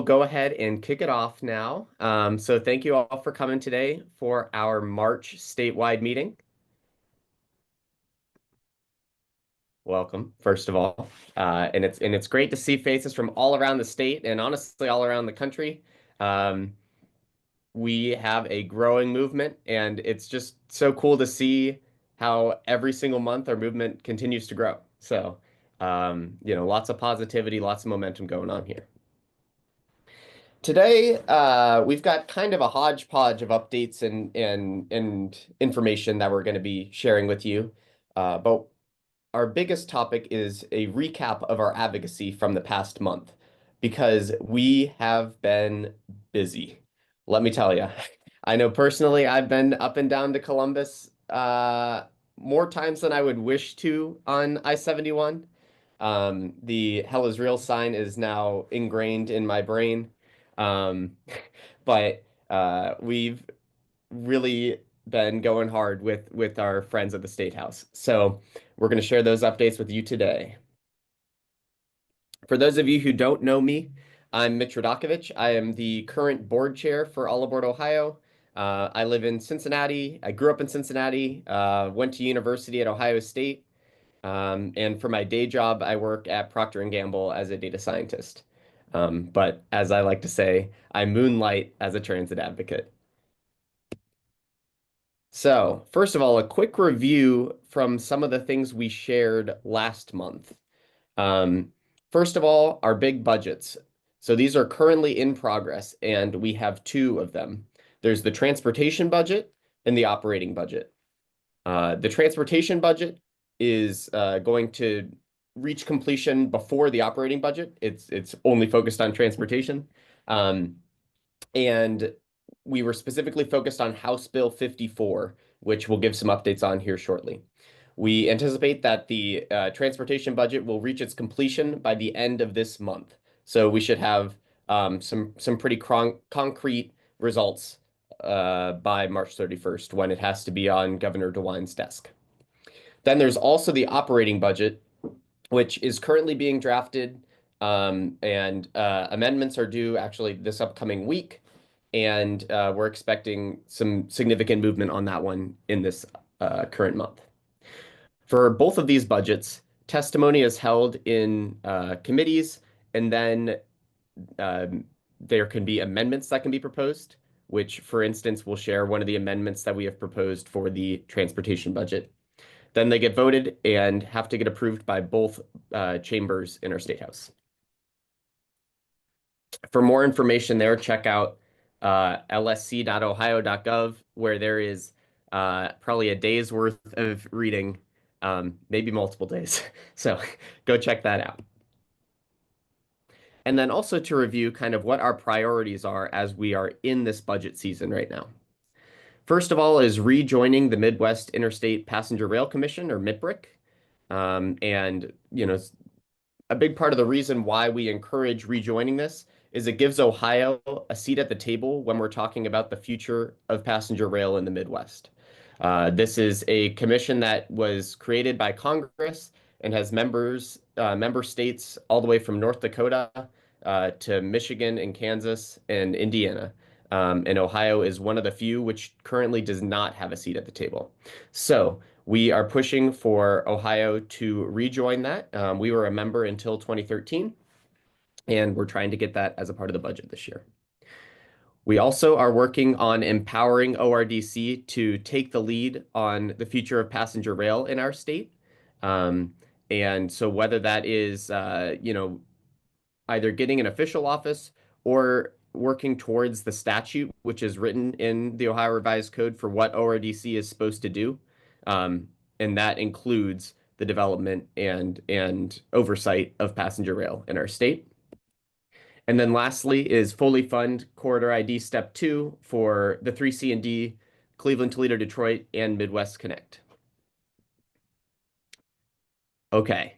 go ahead and kick it off now. So thank you all for coming today for our March statewide meeting. Welcome, first of all. And it's great to see faces from all around the state and honestly all around the country. Um, we have a growing movement, and it's just so cool to see how every single month our movement continues to grow. So, lots of positivity, lots of momentum going on here. Today, we've got kind of a hodgepodge of updates and information that we're going to be sharing with you. But our biggest topic is a recap of our advocacy from the past month because we have been busy. Let me tell you, I know personally I've been up and down to Columbus more times than I would wish to on I-71. The Hell is Real sign is now ingrained in my brain. Um, but we've really been going hard with our friends at the State House. So we're going to share those updates with you today. For those of you who don't know me, I'm Mitch Radakovich. I am the current board chair for All Aboard Ohio. I live in Cincinnati. I grew up in Cincinnati, went to university at Ohio State. And for my day job, I work at Procter & Gamble as a data scientist. But as I like to say, I moonlight as a transit advocate. So, first of all, a quick review from some of the things we shared last month. Um, First of all, our big budgets. So these are currently in progress, and we have two of them. There's the transportation budget and the operating budget. The transportation budget is going to reach completion before the operating budget. It's only focused on transportation. Um, and we were specifically focused on House Bill 54, which we'll give some updates on here shortly. We anticipate that the transportation budget will reach its completion by the end of this month. So we should have some pretty concrete results by March 31st when it has to be on Governor DeWine's desk. Then there's also the operating budget, which is currently being drafted, and amendments are due actually this upcoming week. And we're expecting some significant movement on that one in this current month. For both of these budgets, testimony is held in committees, and then there can be amendments that can be proposed, which, for instance, will share one of the amendments that we have proposed for the transportation budget. Then they get voted and have to get approved by both chambers in our State House. For more information there, check out lsc.ohio.gov, where there is probably a day's worth of reading, maybe multiple days. So go check that out. And then also to review kind of what our priorities are as we are in this budget season right now. First of all is rejoining the Midwest Interstate Passenger Rail Commission, or MIPRIC. And, a big part of the reason why we encourage rejoining this is it gives Ohio a seat at the table when we're talking about the future of passenger rail in the Midwest. This is a commission that was created by Congress and has member states all the way from North Dakota to Michigan and Kansas and Indiana. And Ohio is one of the few which currently does not have a seat at the table. So we are pushing for Ohio to rejoin that. We were a member until 2013, and we're trying to get that as a part of the budget this year. We also are working on empowering ORDC to take the lead on the future of passenger rail in our state. And so whether that is, either getting an official office or working towards the statute, which is written in the Ohio Revised Code for what ORDC is supposed to do. And that includes the development and oversight of passenger rail in our state. And then lastly is fully fund Corridor ID Step 2 for the 3C and D, Cleveland, Toledo, Detroit, and Midwest Connect. Okay,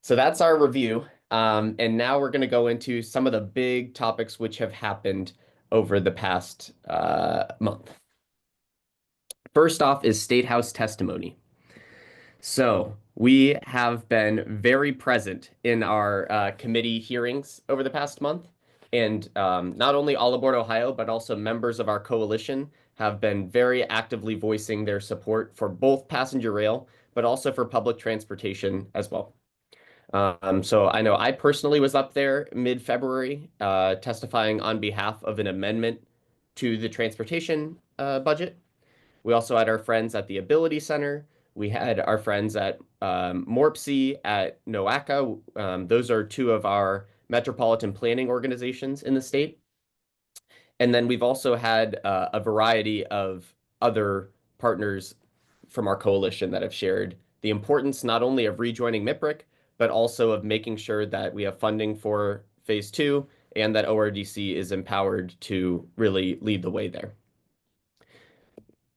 so that's our review. And now we're going to go into some of the big topics which have happened over the past month. First off is State House testimony. So we have been very present in our committee hearings over the past month. And not only All Aboard Ohio, but also members of our coalition have been very actively voicing their support for both passenger rail, but also for public transportation as well. So I know I personally was up there mid-February testifying on behalf of an amendment to the transportation budget. We also had our friends at the Ability Center. We had our friends at MORPC, at NOACA. Those are two of our metropolitan planning organizations in the state. And then we've also had a variety of other partners from our coalition that have shared the importance not only of rejoining MIPRIC, but also of making sure that we have funding for phase two and that ORDC is empowered to really lead the way there.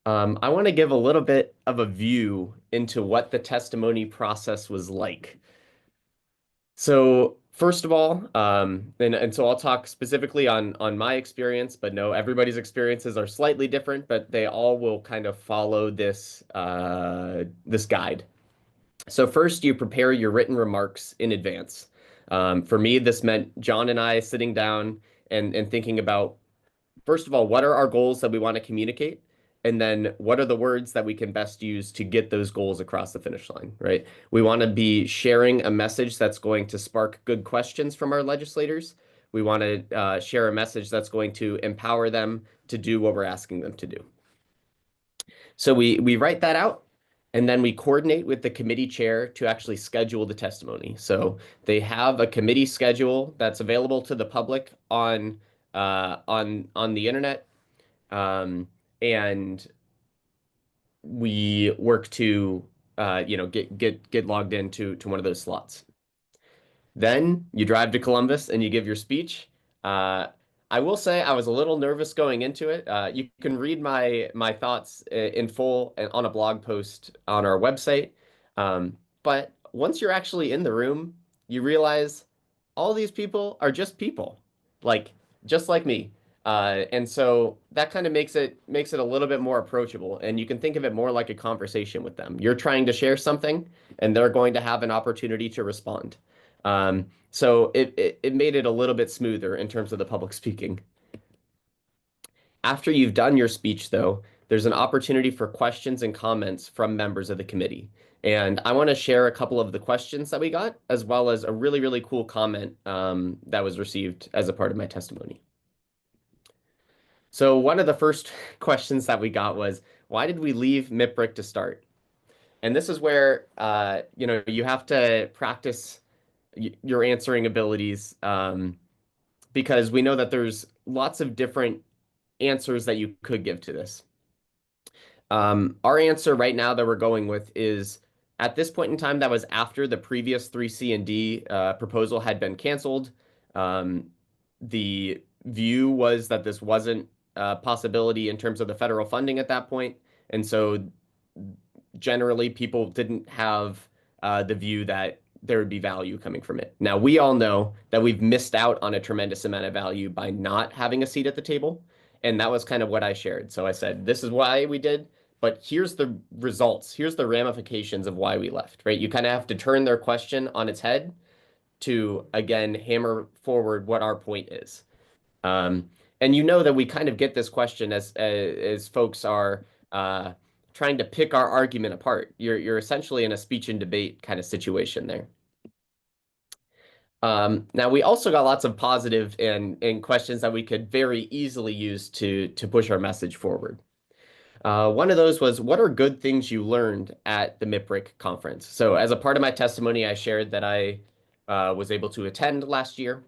I want to give a little bit of a view into what the testimony process was like. So first of all, and so I'll talk specifically on my experience, but no, everybody's experiences are slightly different, but they all will kind of follow this guide. So first, you prepare your written remarks in advance. For me, this meant John and I sitting down and thinking about, first of all, what are our goals that we want to communicate? And then what are the words that we can best use to get those goals across the finish line, right? We want to be sharing a message that's going to spark good questions from our legislators. We want to share a message that's going to empower them to do what we're asking them to do. So we write that out, and then we coordinate with the committee chair to actually schedule the testimony. So they have a committee schedule that's available to the public on the internet, and we work to get logged into one of those slots. Then you drive to Columbus and you give your speech. Uh, I will say I was a little nervous going into it. You can read my thoughts in full on a blog post on our website. But once you're actually in the room, you realize all these people are just people, like just like me. And so that kind of makes it a little bit more approachable, and you can think of it more like a conversation with them. You're trying to share something, and they're going to have an opportunity to respond. So it made it a little bit smoother in terms of the public speaking. After you've done your speech, though, there's an opportunity for questions and comments from members of the committee. And I want to share a couple of the questions that we got, as well as a really, really cool comment that was received as a part of my testimony. So one of the first questions that we got was, why did we leave MIPRIC to start? And this is where you have to practice your answering abilities, because we know that there's lots of different answers that you could give to this. Our answer right now that we're going with is, at this point in time, that was after the previous 3C and D proposal had been canceled. The view was that this wasn't a possibility in terms of the federal funding at that point. And so generally people didn't have the view that there would be value coming from it. Now, we all know that we've missed out on a tremendous amount of value by not having a seat at the table. And that was kind of what I shared. So I said, this is why we did, but here's the results. Here's the ramifications of why we left, right? You kind of have to turn their question on its head to, again, hammer forward what our point is. And you know that we kind of get this question as folks are trying to pick our argument apart. You're essentially in a speech and debate kind of situation there. Now, we also got lots of positive and questions that we could very easily use to push our message forward. One of those was, what are good things you learned at the MIPRIC conference? So as a part of my testimony, I shared that I was able to attend last year.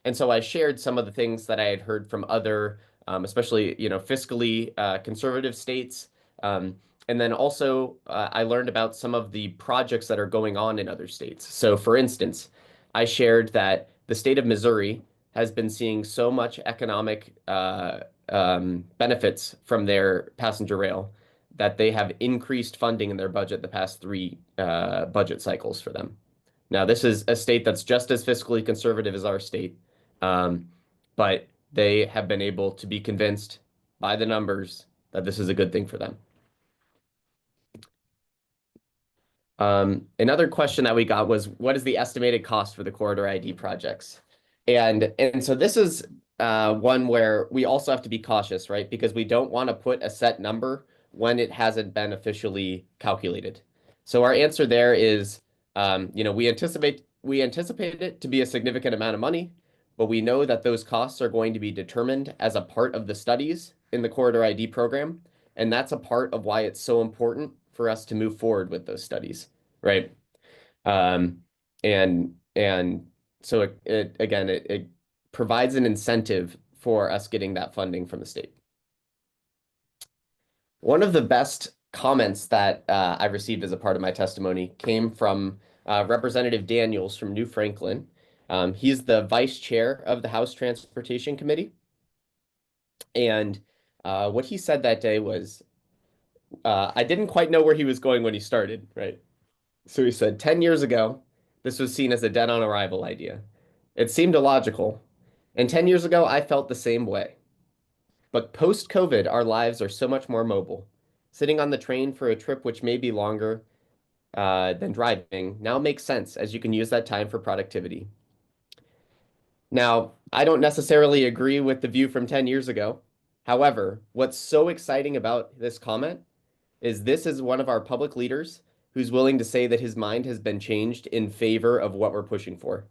And so I shared some of the things that I had heard from other, especially, fiscally conservative states. And then also I learned about some of the projects that are going on in other states. So for instance, I shared that the state of Missouri has been seeing so much economic benefits from their passenger rail that they have increased funding in their budget the past three budget cycles for them. Now, this is a state that's just as fiscally conservative as our state, but they have been able to be convinced by the numbers that this is a good thing for them. Another question that we got was, what is the estimated cost for the corridor ID projects? And so this is one where we also have to be cautious, right? Because we don't want to put a set number when it hasn't been officially calculated. So our answer there is, we anticipate it to be a significant amount of money, but we know that those costs are going to be determined as a part of the studies in the Corridor ID program, and that's a part of why it's so important for us to move forward with those studies, right? Um, and so it provides an incentive for us getting that funding from the state. One of the best comments that I received as a part of my testimony came from Representative Daniels from New Franklin. He's the vice chair of the House Transportation Committee. And what he said that day was, I didn't quite know where he was going when he started, right? So he said, 10 years ago, this was seen as a dead on arrival idea. It seemed illogical. And 10 years ago, I felt the same way. But post-COVID, our lives are so much more mobile. Sitting on the train for a trip which may be longer than driving now makes sense as you can use that time for productivity. Now, I don't necessarily agree with the view from 10 years ago. However, what's so exciting about this comment is this is one of our public leaders who's willing to say that his mind has been changed in favor of what we're pushing for.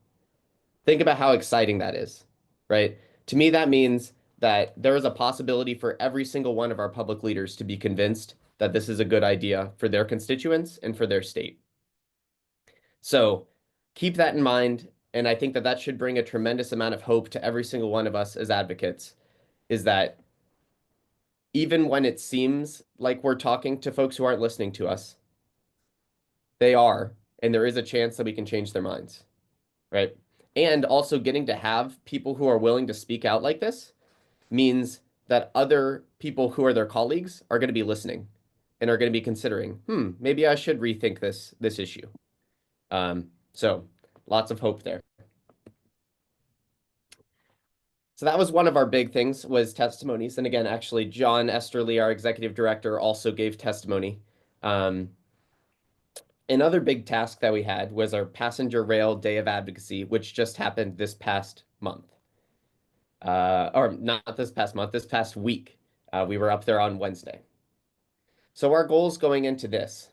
Think about how exciting that is, right? To me, that means that there is a possibility for every single one of our public leaders to be convinced that this is a good idea for their constituents and for their state. So keep that in mind. And I think that that should bring a tremendous amount of hope to every single one of us as advocates, is that even when it seems like we're talking to folks who aren't listening to us, they are, and there is a chance that we can change their minds, right? And also getting to have people who are willing to speak out like this means that other people who are their colleagues are going to be listening and are going to be considering, maybe I should rethink this issue. So lots of hope there. So that was one of our big things was testimonies. And again, actually, John Esterly, our executive director, also gave testimony. Another big task that we had was our Passenger Rail Day of Advocacy, which just happened this past month. Or not this past month, this past week. We were up there on Wednesday. So our goals going into this,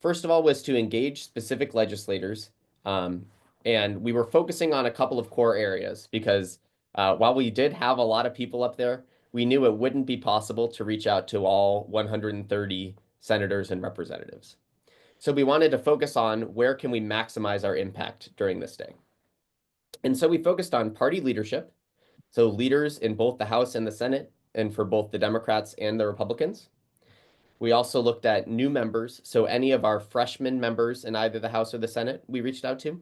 first of all, was to engage specific legislators. And we were focusing on a couple of core areas because while we did have a lot of people up there, we knew it wouldn't be possible to reach out to all 130 senators and representatives. So we wanted to focus on where can we maximize our impact during this day. And so we focused on party leadership, so leaders in both the House and the Senate, and for both the Democrats and the Republicans. We also looked at new members, so any of our freshman members in either the House or the Senate we reached out to,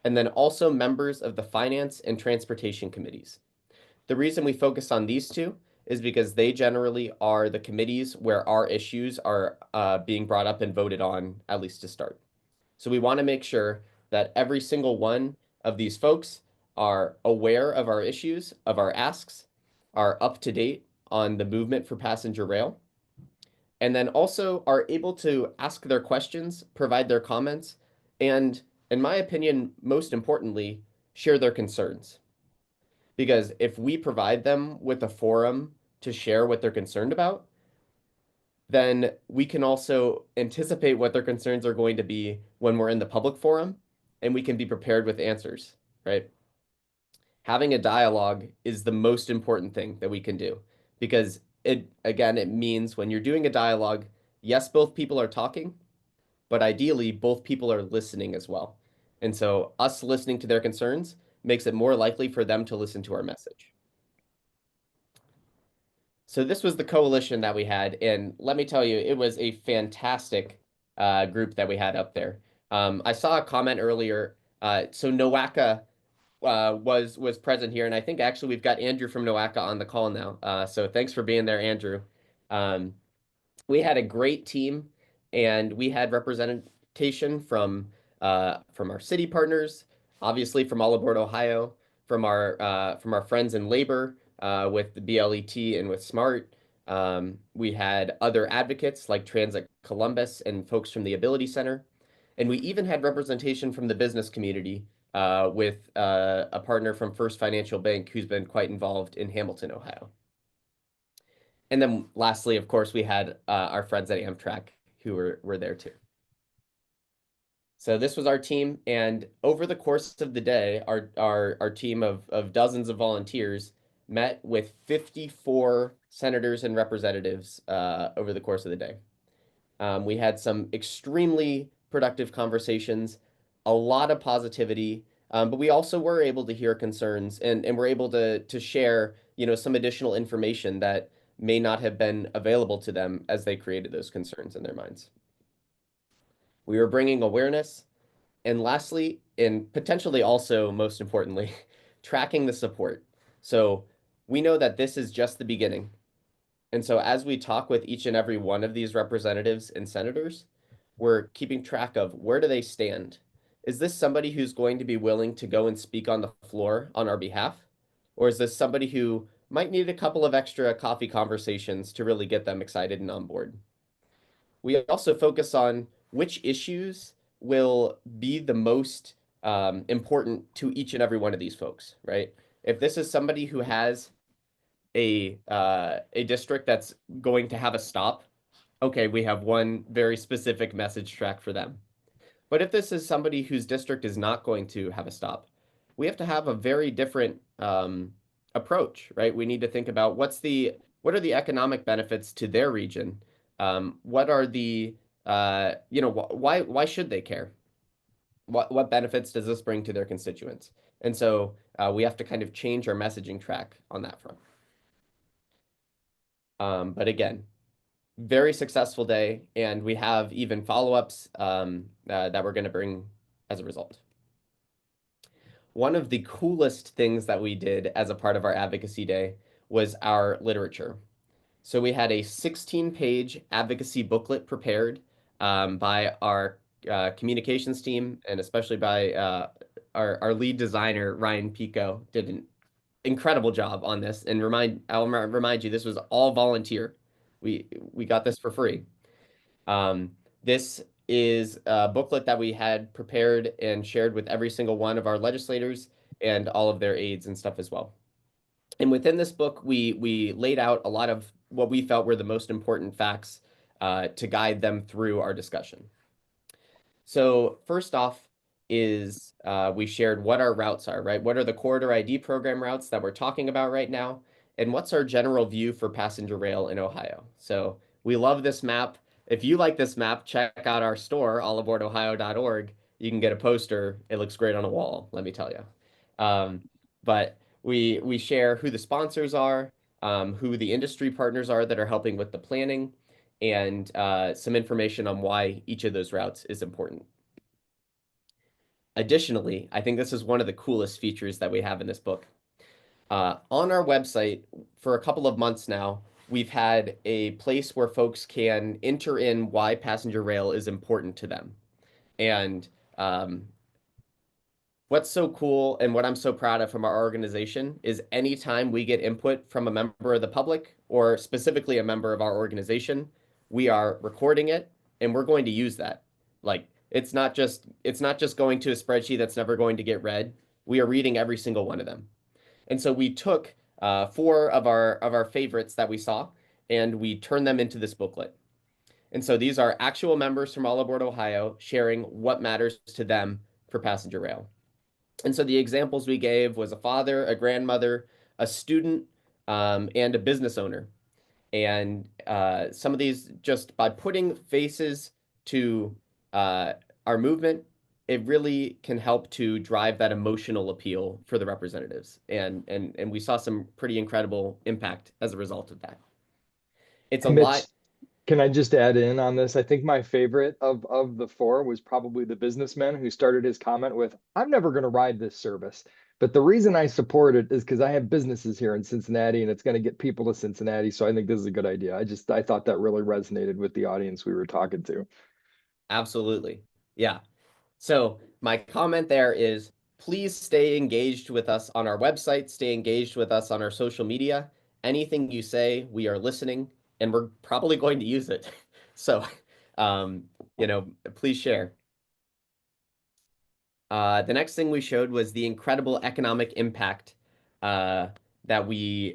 and then also members of the Finance and Transportation Committees. The reason we focused on these two is because they generally are the committees where our issues are being brought up and voted on, at least to start. So we want to make sure that every single one of these folks are aware of our issues, of our asks, are up to date on the movement for passenger rail, and then also are able to ask their questions, provide their comments, and, in my opinion, most importantly, share their concerns. Because if we provide them with a forum to share what they're concerned about, then we can also anticipate what their concerns are going to be when we're in the public forum, and we can be prepared with answers, right? Having a dialogue is the most important thing that we can do because it means when you're doing a dialogue, yes, both people are talking, but ideally both people are listening as well. And so us listening to their concerns makes it more likely for them to listen to our message. So this was the coalition that we had, and let me tell you, it was a fantastic group that we had up there. I saw a comment earlier. So NOACA was present here, and I think actually we've got Andrew from NOACA on the call now. So thanks for being there, Andrew. We had a great team, and we had representation from our city partners, obviously from all aboard Ohio, from our friends in labor with the BLET and with SMART. We had other advocates like Transit Columbus and folks from the Ability Center, and we even had representation from the business community with a partner from First Financial Bank who's been quite involved in Hamilton, Ohio. And then lastly, of course, we had our friends at Amtrak who were there too. So this was our team, and over the course of the day, our team of dozens of volunteers met with 54 senators and representatives over the course of the day. We had some extremely productive conversations, a lot of positivity, but we also were able to hear concerns and were able to share, some additional information that may not have been available to them as they created those concerns in their minds. We were bringing awareness, and lastly, and potentially also most importantly, tracking the support. So we know that this is just the beginning. And so as we talk with each and every one of these representatives and senators, we're keeping track of where do they stand? Is this somebody who's going to be willing to go and speak on the floor on our behalf? Or is this somebody who might need a couple of extra coffee conversations to really get them excited and on board? We also focus on which issues will be the most important to each and every one of these folks, right? If this is somebody who has a district that's going to have a stop, okay, we have one very specific message track for them. But if this is somebody whose district is not going to have a stop, we have to have a very different approach, right? We need to think about what are the economic benefits to their region? What are the why should they care? What benefits does this bring to their constituents? And so we have to kind of change our messaging track on that front. But again, very successful day, and we have even follow-ups that we're going to bring as a result. One of the coolest things that we did as a part of our advocacy day was our literature. So we had a 16-page advocacy booklet prepared by our communications team, and especially by our lead designer, Ryan Pico, did an incredible job on this. And I'll remind you, this was all volunteer. We got this for free. This is a booklet that we had prepared and shared with every single one of our legislators and all of their aides and stuff as well. And within this book, we laid out a lot of what we felt were the most important facts to guide them through our discussion. So first off is we shared what our routes are, right? What are the corridor ID program routes that we're talking about right now? And what's our general view for passenger rail in Ohio? So we love this map. If you like this map, check out our store, allaboardohio.org. You can get a poster. It looks great on a wall, let me tell you. But we share who the sponsors are, who the industry partners are that are helping with the planning, and some information on why each of those routes is important. Additionally, I think this is one of the coolest features that we have in this book. On our website, for a couple of months now, we've had a place where folks can enter in why passenger rail is important to them. And what's so cool and what I'm so proud of from our organization is anytime we get input from a member of the public or specifically a member of our organization, we are recording it and we're going to use that. Like it's not just going to a spreadsheet that's never going to get read. We are reading every single one of them. And so we took 4 of our favorites that we saw and we turned them into this booklet. And so these are actual members from all aboard Ohio sharing what matters to them for passenger rail. And so the examples we gave was a father, a grandmother, a student, and a business owner. And some of these, just by putting faces to our movement, it really can help to drive that emotional appeal for the representatives. And we saw some pretty incredible impact as a result of that. It's a Mitch, lot. can I just add in on this? I think my favorite of the 4 was probably the businessman who started his comment with, "I'm never going to ride this service." But the reason I support it is because I have businesses here in Cincinnati and it's going to get people to Cincinnati. So I think this is a good idea. I thought that really resonated with the audience we were talking to. Absolutely. Yeah. So my comment there is please stay engaged with us on our website, stay engaged with us on our social media. Anything you say, we are listening and we're probably going to use it. So, please share. The next thing we showed was the incredible economic impact uh, that we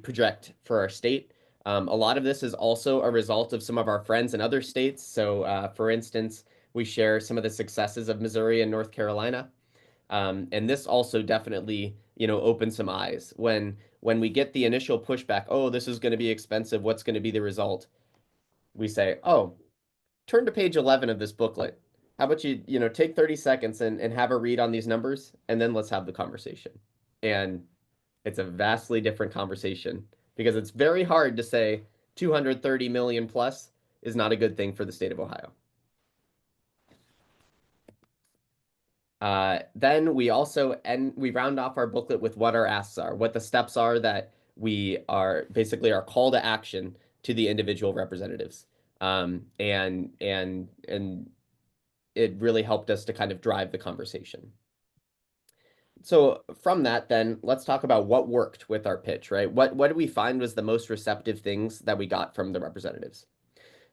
project for our state. A lot of this is also a result of some of our friends in other states. So, for instance, we share some of the successes of Missouri and North Carolina. And this also definitely, opens some eyes when we get the initial pushback. Oh, this is going to be expensive. What's going to be the result? We say, oh, turn to page 11 of this booklet. How about you take 30 seconds and have a read on these numbers, and then let's have the conversation. And it's a vastly different conversation because it's very hard to say 230 million plus is not a good thing for the state of Ohio. Then we round off our booklet with what our asks are, what the steps are that we are basically our call to action to the individual representatives. And it really helped us to kind of drive the conversation. So from that, then let's talk about what worked with our pitch, right? What did we find was the most receptive things that we got from the representatives?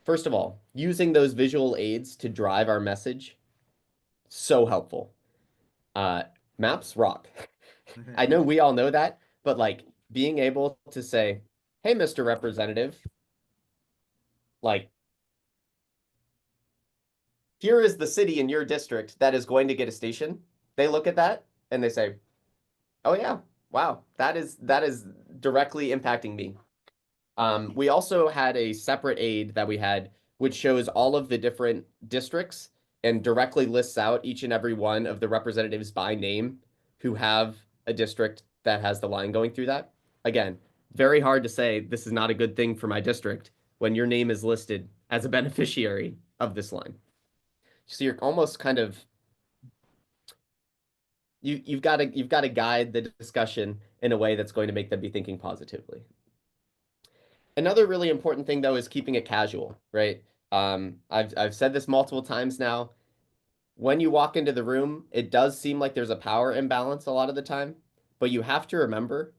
First of all, using those visual aids to drive our message, so helpful. Uh, Maps rock. I know we all know that, but like being able to say, "Hey, Mr. Representative, like here is the city in your district that is going to get a station." They look at that and they say, "Oh yeah, wow, that is directly impacting me." We also had a separate aid that we had, which shows all of the different districts and directly lists out each and every one of the representatives by name who have a district that has the line going through that. Again, very hard to say this is not a good thing for my district when your name is listed as a beneficiary of this line. So you're almost kind of you've got to guide the discussion in a way that's going to make them be thinking positively. Another really important thing though is keeping it casual, right? I've said this multiple times now. When you walk into the room, it does seem like there's a power imbalance a lot of the time, but you have to remember,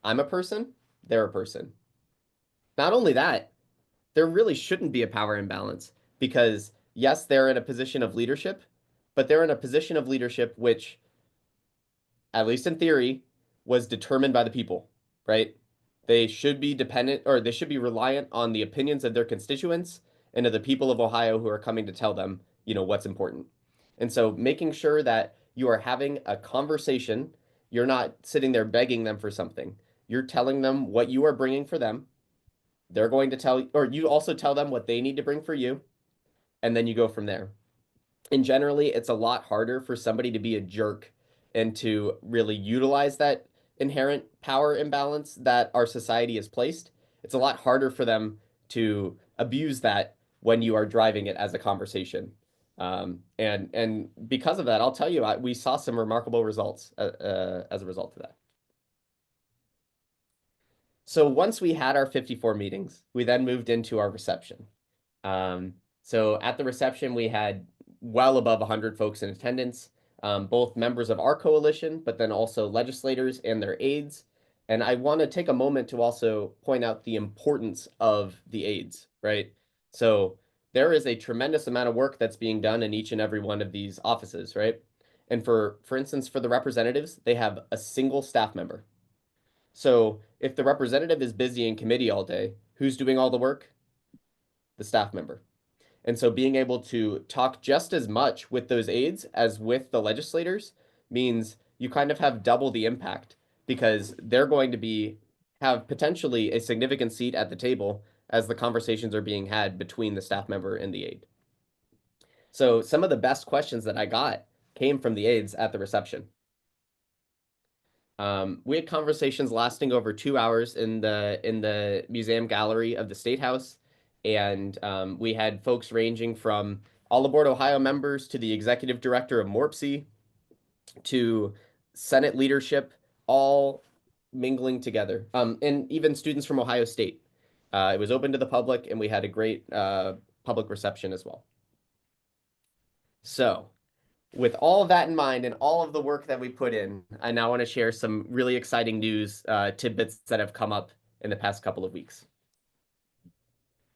I'm a person, they're a person. Not only that, there really shouldn't be a power imbalance because yes, they're in a position of leadership, but they're in a position of leadership which, at least in theory, was determined by the people, right? They should be dependent or they should be reliant on the opinions of their constituents and of the people of Ohio who are coming to tell them, what's important. And so making sure that you are having a conversation, you're not sitting there begging them for something. You're telling them what you are bringing for them. They're going to tell, or you also tell them what they need to bring for you, and then you go from there. And generally, it's a lot harder for somebody to be a jerk and to really utilize that inherent power imbalance that our society has placed. It's a lot harder for them to abuse that when you are driving it as a conversation. And because of that, I'll tell you, we saw some remarkable results as a result of that. So once we had our 54 meetings, we then moved into our reception. So at the reception, we had well above 100 folks in attendance, both members of our coalition, but then also legislators and their aides. And I want to take a moment to also point out the importance of the aides, right? So there is a tremendous amount of work that's being done in each and every one of these offices, right? And for instance, for the representatives, they have a single staff member. So if the representative is busy in committee all day, who's doing all the work? The staff member. And so being able to talk just as much with those aides as with the legislators means you kind of have double the impact because they're going to have potentially a significant seat at the table as the conversations are being had between the staff member and the aide. So some of the best questions that I got came from the aides at the reception. We had conversations lasting over 2 hours in the museum gallery of the Statehouse, and we had folks ranging from all aboard Ohio members to the executive director of MORPC to Senate leadership, all mingling together, and even students from Ohio State. It was open to the public, and we had a great public reception as well. So with all of that in mind and all of the work that we put in, I now want to share some really exciting news tidbits that have come up in the past couple of weeks.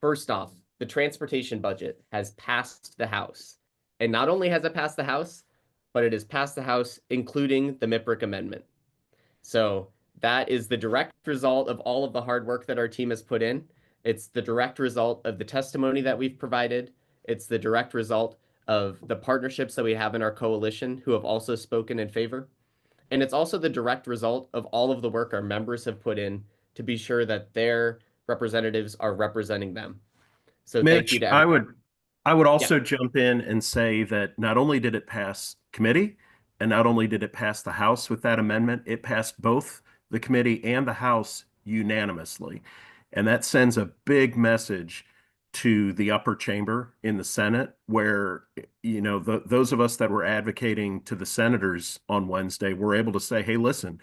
First off, the transportation budget has passed the House. And not only has it passed the House, but it has passed the House, including the Miprick Amendment. So that is the direct result of all of the hard work that our team has put in. It's the direct result of the testimony that we've provided. It's the direct result of the partnerships that we have in our coalition who have also spoken in favor. And it's also the direct result of all of the work our members have put in to be sure that their representatives are representing them. So thank you Mitch, to I everyone. would I would Yeah. also jump in and say that not only did it pass committee, and not only did it pass the House with that amendment, it passed both the committee and the House unanimously. And that sends a big message to the upper chamber in the Senate, where, those of us that were advocating to the senators on Wednesday were able to say, hey, listen,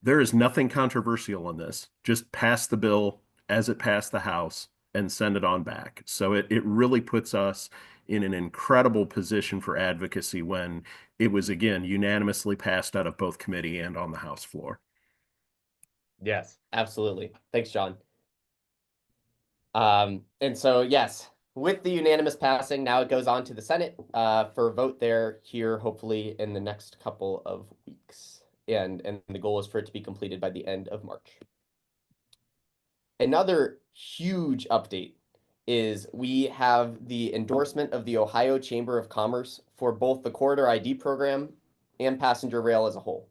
there is nothing controversial in this. Just pass the bill as it passed the House and send it on back. So it really puts us in an incredible position for advocacy when it was, again, unanimously passed out of both committee and on the House floor. Yes, absolutely. Thanks, John. And so, yes, with the unanimous passing, now it goes on to the Senate for a vote there here, hopefully in the next couple of weeks. And the goal is for it to be completed by the end of March. Another huge update is we have the endorsement of the Ohio Chamber of Commerce for both the Corridor ID program and passenger rail as a whole.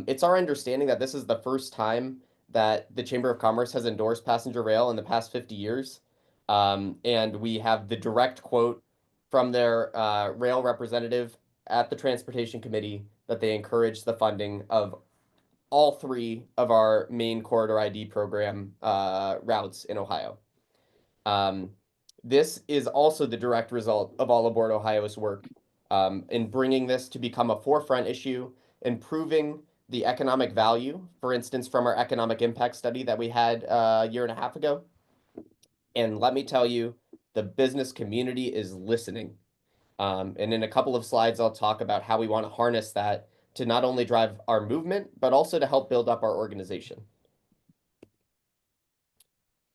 It's our understanding that this is the first time that the Chamber of Commerce has endorsed passenger rail in the past 50 years. And we have the direct quote from their rail representative at the Transportation Committee that they encourage the funding of all three of our main Corridor ID program routes in Ohio. This is also the direct result of All Aboard Ohio's work in bringing this to become a forefront issue, improving the economic value, for instance, from our economic impact study that we had a year and a half ago. And let me tell you, the business community is listening. And in a couple of slides, I'll talk about how we want to harness that to not only drive our movement, but also to help build up our organization.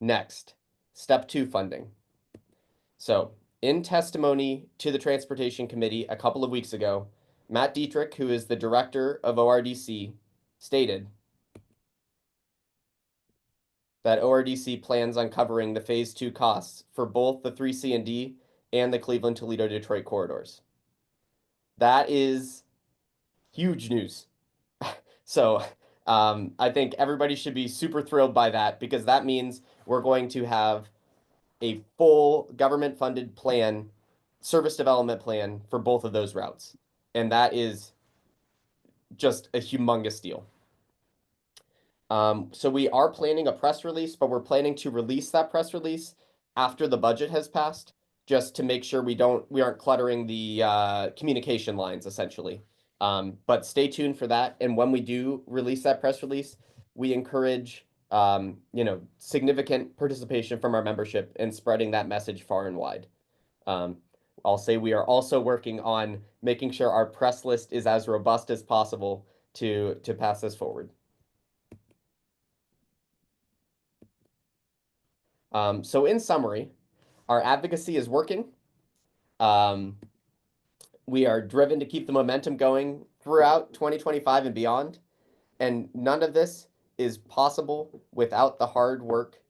Next, step 2 funding. So, in testimony to the Transportation Committee a couple of weeks ago, Matt Dietrich, who is the director of ORDC, stated that ORDC plans on covering the Phase 2 costs for both the 3C and D and the Cleveland, Toledo, Detroit corridors. That is huge news. So I think everybody should be super thrilled by that because that means we're going to have a full government-funded plan, service development plan for both of those routes. And that is just a humongous deal. So we are planning a press release, but we're planning to release that press release after the budget has passed, just to make sure we aren't cluttering the communication lines, essentially. But stay tuned for that. And when we do release that press release, we encourage significant participation from our membership in spreading that message far and wide. I'll say we are also working on making sure our press list is as robust as possible to pass this forward. So in summary, our advocacy is working. We are driven to keep the momentum going throughout 2025 and beyond. And none of this is possible without the hard work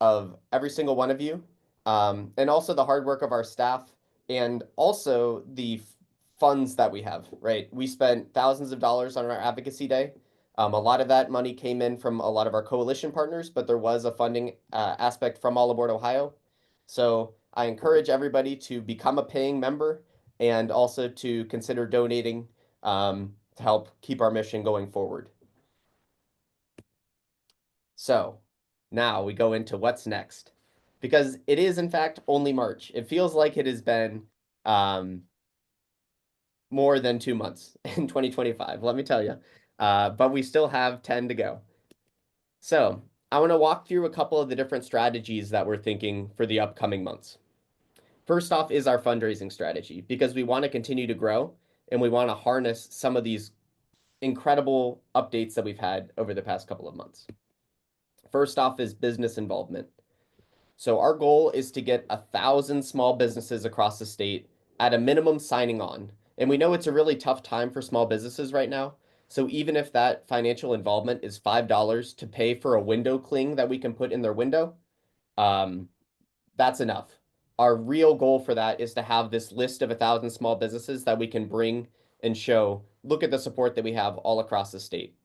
of every single one of you, and also the hard work of our staff, and also the funds that we have, right? We spent thousands of dollars on our advocacy day. A lot of that money came in from a lot of our coalition partners, but there was a funding aspect from All Aboard Ohio. So I encourage everybody to become a paying member and also to consider donating to help keep our mission going forward. So now we go into what's next, because it is in fact only March. It feels like it has been more than 2 months in 2025, let me tell you. But we still have 10 to go. So I want to walk through a couple of the different strategies that we're thinking for the upcoming months. First off is our fundraising strategy, because we want to continue to grow and we want to harness some of these incredible updates that we've had over the past couple of months. First off is business involvement. So our goal is to get 1,000 small businesses across the state at a minimum signing on. And we know it's a really tough time for small businesses right now. So even if that financial involvement is $5 to pay for a window cling that we can put in their window, um, that's enough. Our real goal for that is to have this list of 1,000 small businesses that we can bring and show, look at the support that we have all across the state.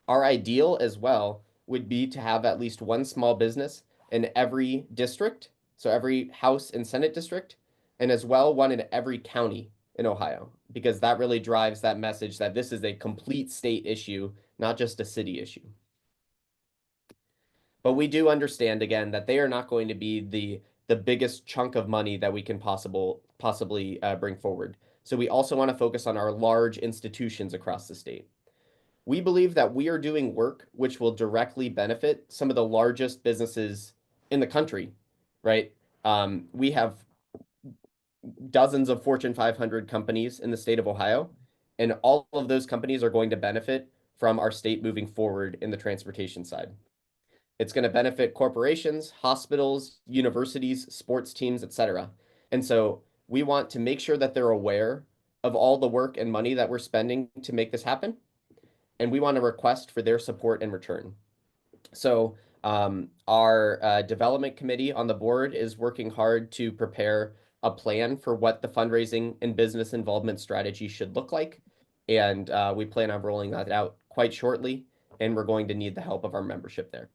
Our ideal as well would be to have at least one small business in every district, so every House and Senate district, and as well one in every county in Ohio, because that really drives that message that this is a complete state issue, not just a city issue. But we do understand again that they are not going to be the biggest chunk of money that we can possibly bring forward. So we also want to focus on our large institutions across the state. We believe that we are doing work which will directly benefit some of the largest businesses in the country, right? We have dozens of Fortune 500 companies in the state of Ohio, and all of those companies are going to benefit from our state moving forward in the transportation side. It's going to benefit corporations, hospitals, universities, sports teams, etc. And so we want to make sure that they're aware of all the work and money that we're spending to make this happen. And we want to request for their support in return. So our development committee on the board is working hard to prepare a plan for what the fundraising and business involvement strategy should look like. And we plan on rolling that out quite shortly. And we're going to need the help of our membership there.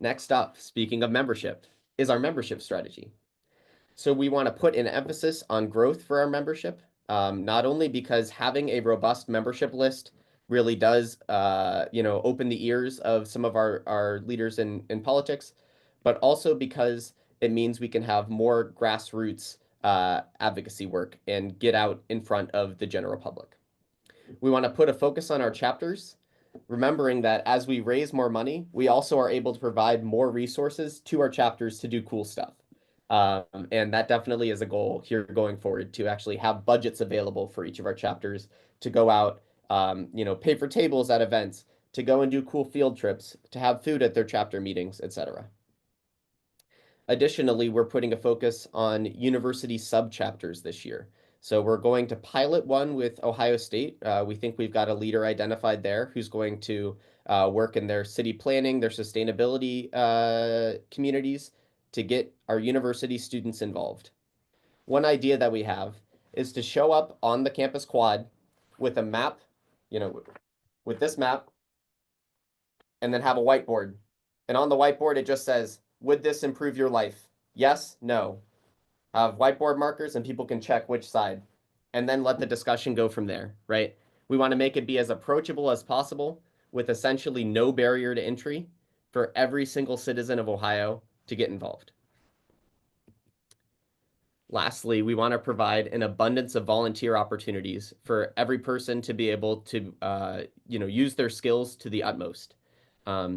Next up, speaking of membership, is our membership strategy. So we want to put an emphasis on growth for our membership, not only because having a robust membership list really does, open the ears of some of our leaders in politics, but also because it means we can have more grassroots advocacy work and get out in front of the general public. We want to put a focus on our chapters, remembering that as we raise more money, we also are able to provide more resources to our chapters to do cool stuff. And that definitely is a goal here going forward, to actually have budgets available for each of our chapters to go out, pay for tables at events, to go and do cool field trips, to have food at their chapter meetings, etc. Additionally, we're putting a focus on university sub-chapters this year. So we're going to pilot one with Ohio State. We think we've got a leader identified there who's going to work in their city planning, their sustainability communities to get our university students involved. One idea that we have is to show up on the campus quad with a map, with this map, and then have a whiteboard. And on the whiteboard, it just says, would this improve your life? Yes, no. Have whiteboard markers and people can check which side, and then let the discussion go from there, right? We want to make it be as approachable as possible with essentially no barrier to entry for every single citizen of Ohio to get involved. Lastly, we want to provide an abundance of volunteer opportunities for every person to be able to, use their skills to the utmost.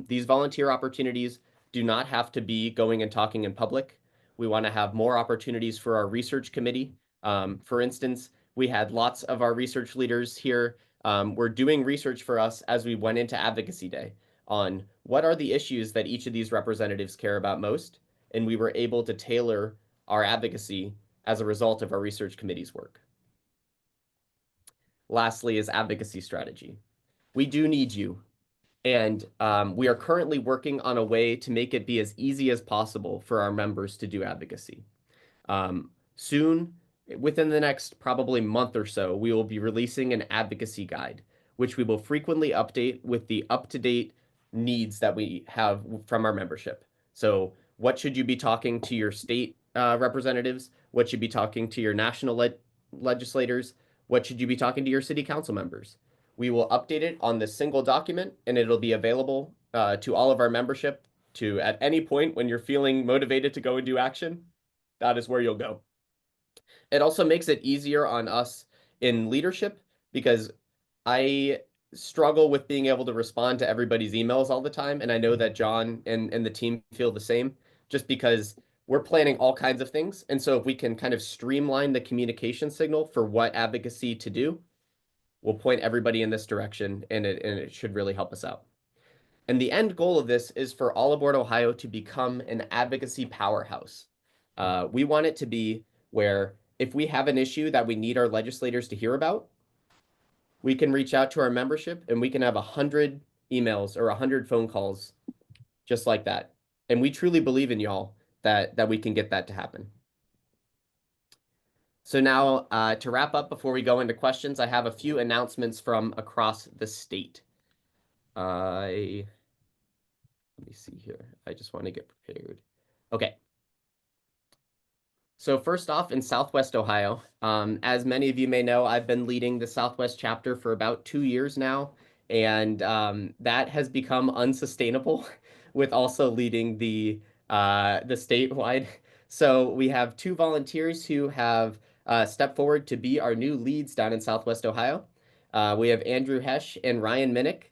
These volunteer opportunities do not have to be going and talking in public. We want to have more opportunities for our research committee. For instance, we had lots of our research leaders here were doing research for us as we went into Advocacy Day on what are the issues that each of these representatives care about most, and we were able to tailor our advocacy as a result of our research committee's work. Lastly is advocacy strategy. We do need you. And we are currently working on a way to make it be as easy as possible for our members to do advocacy. Soon, within the next probably month or so, we will be releasing an advocacy guide, which we will frequently update with the up-to-date needs that we have from our membership. So what should you be talking to your state representatives? What should you be talking to your national legislators? What should you be talking to your city council members? We will update it on this single document, and it'll be available to all of our membership to, at any point when you're feeling motivated to go and do action, that is where you'll go. It also makes it easier on us in leadership because I struggle with being able to respond to everybody's emails all the time. And I know that John and the team feel the same, just because we're planning all kinds of things. And so if we can kind of streamline the communication signal for what advocacy to do, we'll point everybody in this direction, and it should really help us out. And the end goal of this is for All Aboard Ohio to become an advocacy powerhouse. We want it to be where if we have an issue that we need our legislators to hear about, we can reach out to our membership and we can have 100 emails or 100 phone calls just like that. And we truly believe in y'all that we can get that to happen. So now to wrap up before we go into questions, I have a few announcements from across the state. Let me see here. I just want to get prepared. Okay. So first off, in Southwest Ohio, as many of you may know, I've been leading the Southwest chapter for about 2 years now, and that has become unsustainable with also leading the statewide. So we have two volunteers who have stepped forward to be our new leads down in Southwest Ohio. We have Andrew Hesch and Ryan Minnick,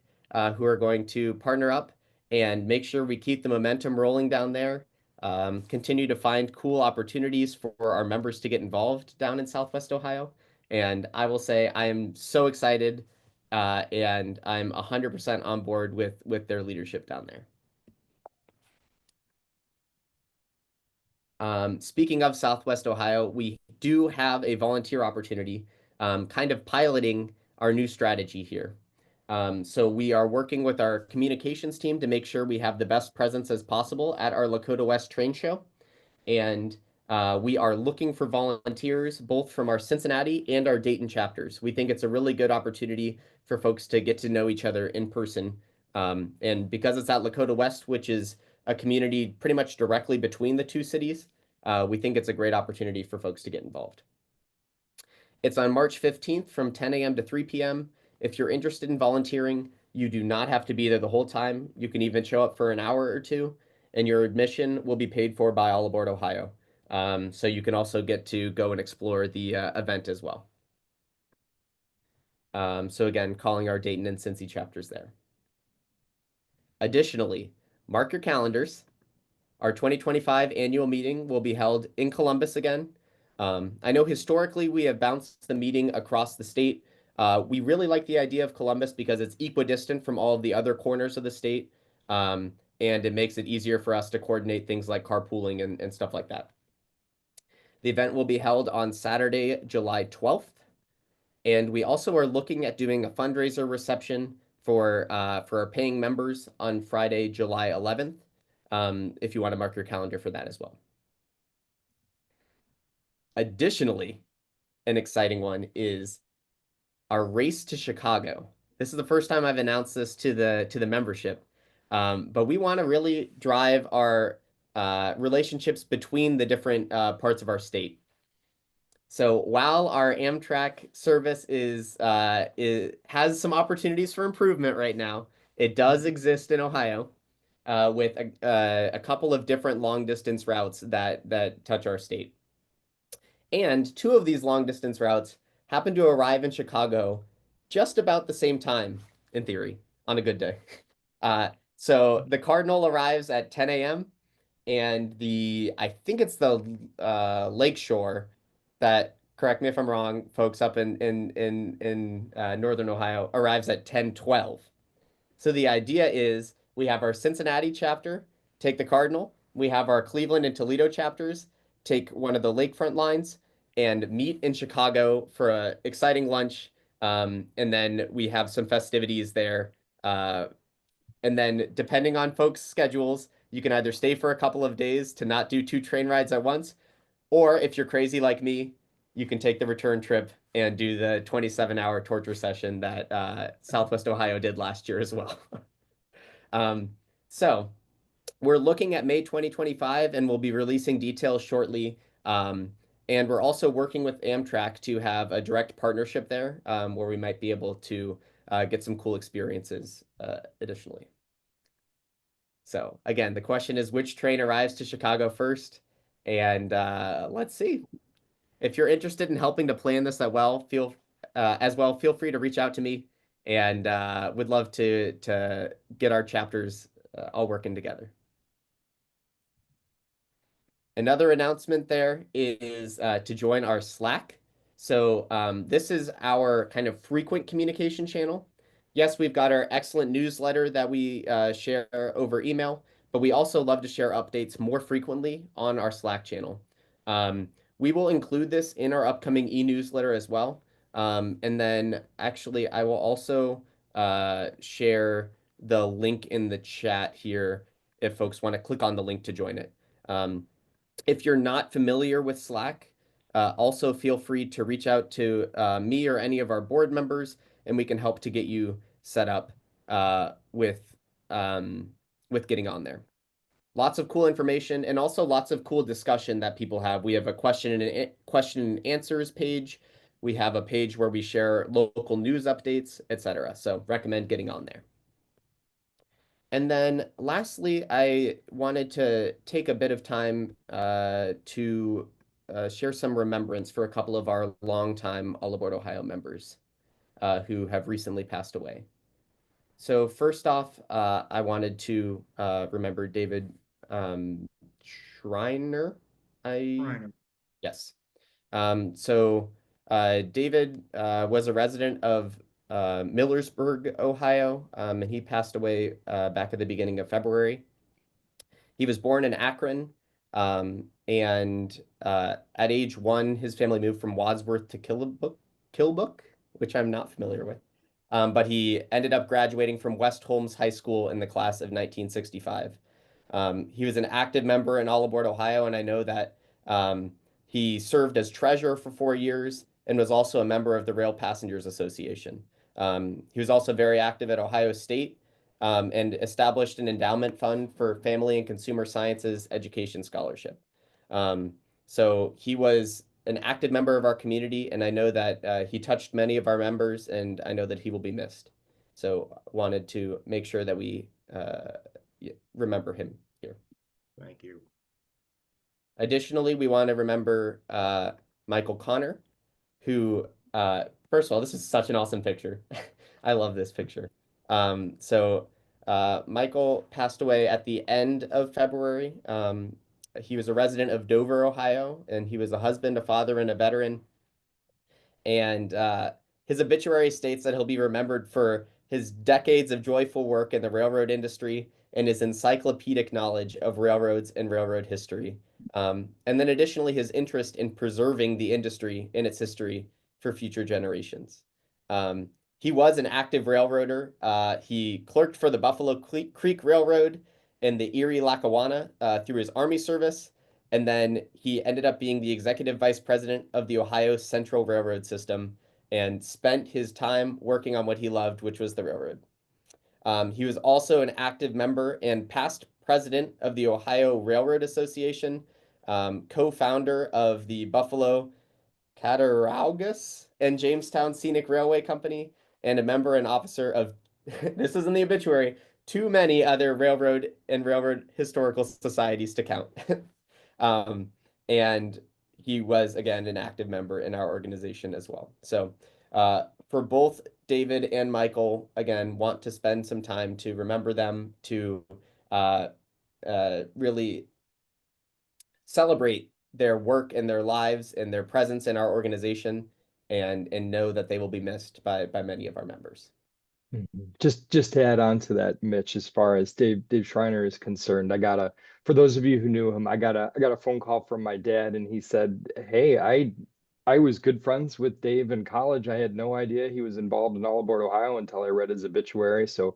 who are going to partner up and make sure we keep the momentum rolling down there. Continue to find cool opportunities for our members to get involved down in Southwest Ohio. And I will say I am so excited and I'm 100% on board with their leadership down there. Speaking of Southwest Ohio, we do have a volunteer opportunity, kind of piloting our new strategy here. So we are working with our communications team to make sure we have the best presence as possible at our Lakota West Train Show. And we are looking for volunteers both from our Cincinnati and our Dayton chapters. We think it's a really good opportunity for folks to get to know each other in person. And because it's at Lakota West, which is a community pretty much directly between the two cities, we think it's a great opportunity for folks to get involved. It's on March 15th from 10 a.m. to 3 p.m. If you're interested in volunteering, you do not have to be there the whole time. You can even show up for an hour or two, and your admission will be paid for by All Aboard Ohio. So you can also get to go and explore the event as well. So again, calling our Dayton and Cincy chapters there. Additionally, mark your calendars. Our 2025 annual meeting will be held in Columbus again. I know historically we have bounced the meeting across the state. We really like the idea of Columbus because it's equidistant from all of the other corners of the state, and it makes it easier for us to coordinate things like carpooling and stuff like that. The event will be held on Saturday, July 12th, and we also are looking at doing a fundraiser reception for our paying members on Friday, July 11th, if you want to mark your calendar for that as well. Additionally, an exciting one is our race to Chicago. This is the first time I've announced this to the membership, but we want to really drive our relationships between the different parts of our state. So while our Amtrak service has some opportunities for improvement right now, it does exist in Ohio with a couple of different long distance routes that touch our state. And two of these long distance routes happen to arrive in Chicago just about the same time, in theory, on a good day. So the Cardinal arrives at 10 a.m. and I think it's the Lakeshore that, correct me if I'm wrong, folks up in Northern Ohio, arrives at 10:12. So the idea is we have our Cincinnati chapter take the Cardinal. We have our Cleveland and Toledo chapters take one of the lakefront lines and meet in Chicago for an exciting lunch. And then we have some festivities there. And then depending on folks' schedules, you can either stay for a couple of days to not do two train rides at once, or if you're crazy like me, you can take the return trip and do the 27-hour torture session that Southwest Ohio did last year as well. So we're looking at May 2025, and we'll be releasing details shortly. And we're also working with Amtrak to have a direct partnership there, where we might be able to get some cool experiences additionally. So again, the question is which train arrives to Chicago first? And let's see. If you're interested in helping to plan this feel free to reach out to me, and would love to get our chapters all working together. Another announcement there is to join our Slack. So this is our kind of frequent communication channel. Yes, we've got our excellent newsletter that we share over email, but we also love to share updates more frequently on our Slack channel. We will include this in our upcoming e-newsletter as well. And then actually, I will also share the link in the chat here if folks want to click on the link to join it. If you're not familiar with Slack, also feel free to reach out to me or any of our board members, and we can help to get you set up with getting on there. Lots of cool information and also lots of cool discussion that people have. We have a question and answers page. We have a page where we share local news updates, etc. So recommend getting on there. And then lastly, I wanted to take a bit of time to share some remembrance for a couple of our longtime All Aboard Ohio members who have recently passed away. So first off, I wanted to remember David Schreiner. Right. Yes. David was a resident of Millersburg, Ohio, and he passed away back at the beginning of February. He was born in Akron, and at age 1, his family moved from Wadsworth to Killbrook, which I'm not familiar with. But he ended up graduating from West Holmes High School in the class of 1965. He was an active member in All Aboard Ohio, and I know that he served as treasurer for 4 years and was also a member of the Rail Passengers Association. He was also very active at Ohio State and established an endowment fund for family and consumer sciences education scholarship. So he was an active member of our community, and I know that he touched many of our members, and I know that he will be missed. So wanted to make sure that we remember him here. Thank you. Additionally, we want to remember Michael Connor, who, first of all, this is such an awesome picture. I love this picture. Michael passed away at the end of February. He was a resident of Dover, Ohio, and he was a husband, a father, and a veteran. And his obituary states that he'll be remembered for his decades of joyful work in the railroad industry and his encyclopedic knowledge of railroads and railroad history. And then additionally, his interest in preserving the industry and its history for future generations. He was an active railroader. He clerked for the Buffalo Creek Railroad and the Erie-Lackawanna through his Army service. And then he ended up being the executive vice president of the Ohio Central Railroad System and spent his time working on what he loved, which was the railroad. He was also an active member and past president of the Ohio Railroad Association, co-founder of the Buffalo Cattaraugus and Jamestown Scenic Railway Company, and a member and officer of, this is in the obituary, too many other railroad and railroad historical societies to count. And he was, again, an active member in our organization as well. So for both David and Michael, again, want to spend some time to remember them, to really celebrate their work and their lives and their presence in our organization, and know that they will be missed by many of our members. Just to add on to that, Mitch, as far as Dave Schreiner is concerned, for those of you who knew him, I got a phone call from my dad, and he said, "Hey, I was good friends with Dave in college. I had no idea he was involved in All Aboard Ohio until I read his obituary." So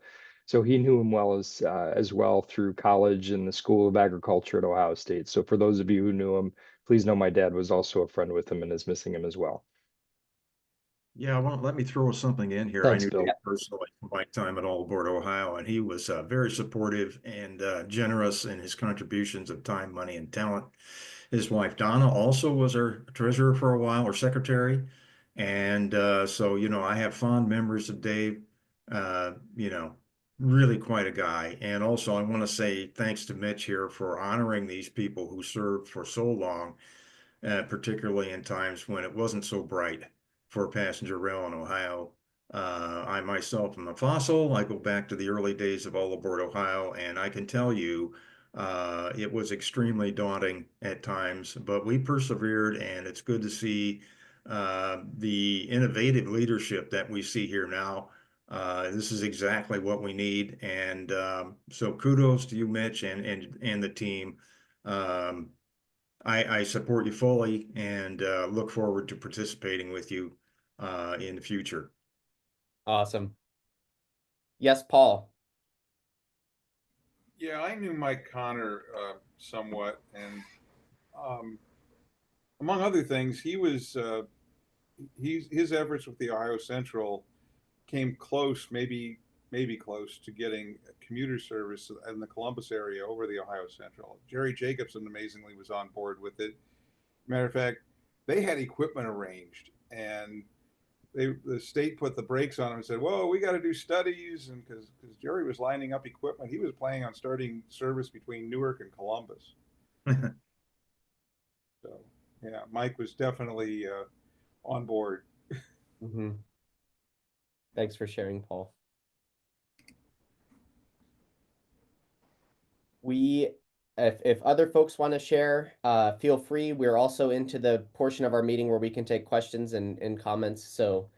he knew him well as well through college and the School of Agriculture at Ohio State. So for those of you who knew him, please know my dad was also a friend with him and is missing him as well. Yeah, well, let me throw something in here. Thanks, I knew Bill. Dave personally from my time at All Aboard Ohio, and he was very supportive and generous in his contributions of time, money, and talent. His wife Donna also was our treasurer for a while, or secretary, and so I have fond memories of Dave. You know, really quite a guy. And also, I want to say thanks to Mitch here for honoring these people who served for so long, particularly in times when it wasn't so bright for passenger rail in Ohio. I myself am a fossil. I go back to the early days of All Aboard Ohio, and I can tell you it was extremely daunting at times, but we persevered, and it's good to see the innovative leadership that we see here now. This is exactly what we need, and so kudos to you, Mitch, and the team. I support you fully and look forward to participating with you in the future. Awesome. Yes, Paul. Yeah, I knew Mike Connor somewhat, and um, among other things, his efforts with the Ohio Central came close, maybe close to getting commuter service in the Columbus area over the Ohio Central. Jerry Jacobson amazingly was on board with it. Matter of fact, they had equipment arranged, and the state put the brakes on him and said, "Whoa, we got to do studies." And because Jerry was lining up equipment, he was planning on starting service between Newark and Columbus. So yeah, Mike was definitely on board. Mm-hmm. Thanks for sharing, Paul. If other folks want to share, feel free. We're also into the portion of our meeting where we can take questions and comments. So